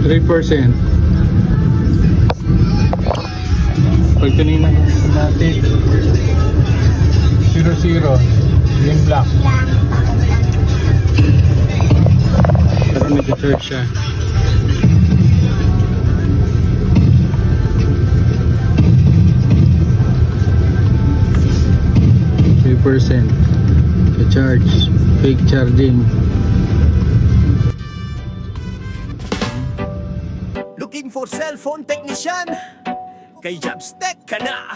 3%. Pag kanina natin 0-0 yung black. Pero nag-charge siya. Charge, fake charging. Looking for cellphone technician? Kay Jobstech ka na.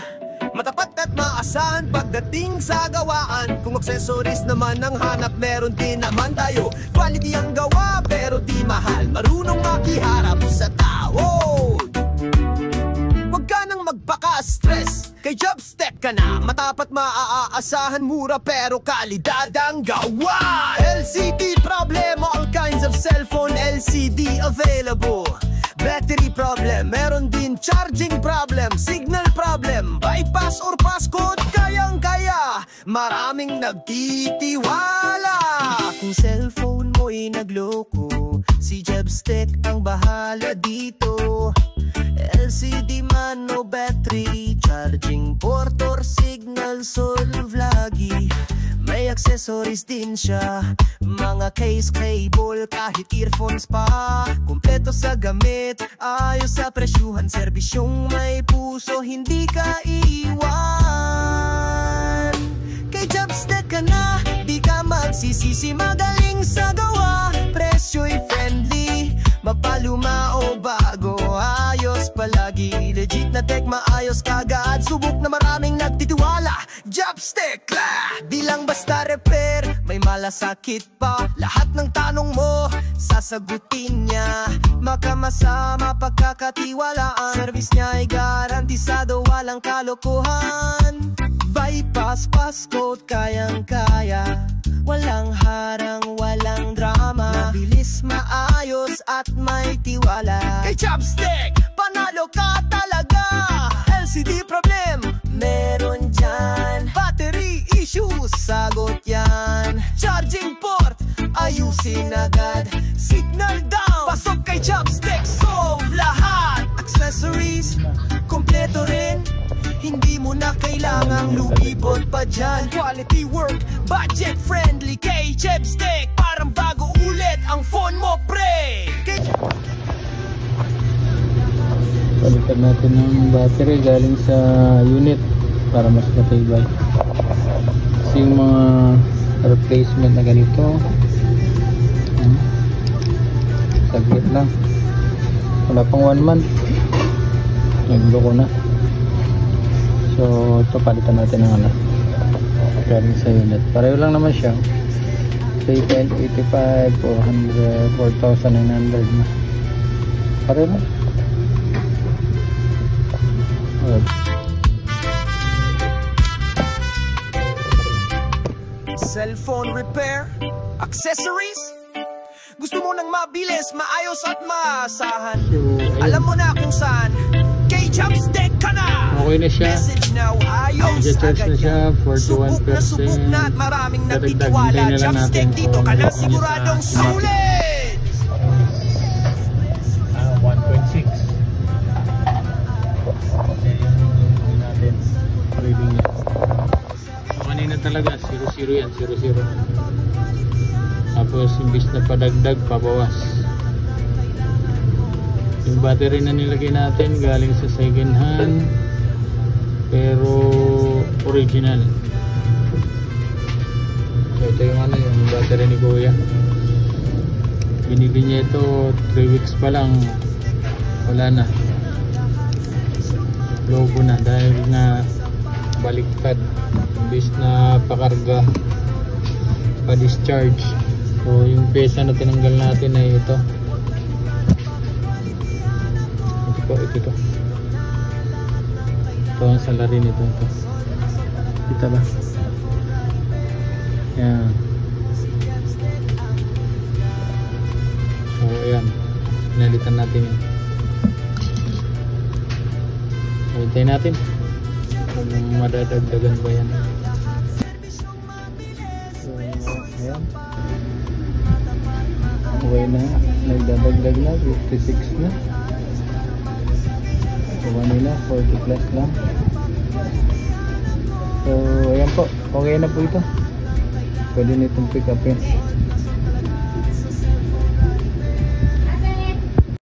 Matapat at maasahan pagdating sa gawaan. Kung accessories naman ang hanap, meron din naman tayo. Quality ang gawa pero di mahal. Marunong makiharap sa tao. Huwag ka nang magpaka-stress. Kay Jobstech ka na. Matapat maaasahan, mura pero kalidad ang gawa. LCD problem, all kinds of cellphone LCD available. Battery problem, meron din charging problem, signal problem, bypass or passcode, kayang-kaya. Maraming nagtitiwala. Kung cellphone mo'y nagloko, si Jobstech ang bahala dito. LCD man o battery, charging port or signal solve lagi. May accessories din siya, mga case, cable, kahit earphones pa. Kumpleto sa gamit, ayos sa presyuhan, serbisyong may puso, hindi ka iiwan. Kay Jobstech ka na, di ka magsisisi, magaling sa gawa. Presyo'y friendly, mapaluma o bago, ayos palagi. Legit na tech, maayos kagad, subok na maraming nagtitiwala. Jobstech la, di lang basta repair, may malasakit pa. Lahat ng tanong mo, sasagutin niya. Makamasama, pagkakatiwalaan, service niya ay garantisado, walang kalokohan. Bypass, passcode, kayang-kaya, walang harang, walang drama. Mabilis, maayos at may tiwala. Kay Jobstech, panalo ka talaga. LCD problem, meron dyan. Battery issues, sagot yan. Charging port, ayusin agad. Signal down, pasok kay Jobstech, solve lahat. Accessories, kompleto rin, hindi mo na kailangang lumibot pa dyan. Quality work, budget friendly. Kay Jobstech, parang bago ulit ang phone mo, pre. Palitan natin ng battery galing sa unit para mas matibay. Kasi yung mga replacement na ganito, saglit lang, wala pang 1 month nagloko na. So ito palitan natin ng ano galing sa unit, pareho lang naman siya. 3.85, 400, 4,900 na, pareho lang. Cellphone repair, accessories. Gusto mo nang mabilis, maayos at maasahan. Alam mo na kung saan, kay Jobstech ka na. Okay na siya. Message now, ayos agad na siya, 41%. Subok na at maraming nagtitiwala. Jobstech, dito ka na siguradong sulit. 1.6. Natin reading niya. So, kanina talaga 0-0 yan, 0-0. Tapos imbis na padagdag, pabawas. Yung battery na nilagay natin galing sa second hand pero original. So ito yung ano, yung battery ni Kuya. Binili niya ito 3 weeks pa lang, wala na, logo na dahil nga baliktad, imbis na pakarga pa discharge. So yung pesa na tinanggal natin ay ito ito ang salary nito. Kita ba? Yan. So ayan, pinalitan natin yun. Hintayin natin kung madadagdagan ba yan. So ayan, okay na. nagdadagdag na, 56 na. So kanina 40 plus lang. So ayan po, okay na po ito. Pwede na itong pick upin.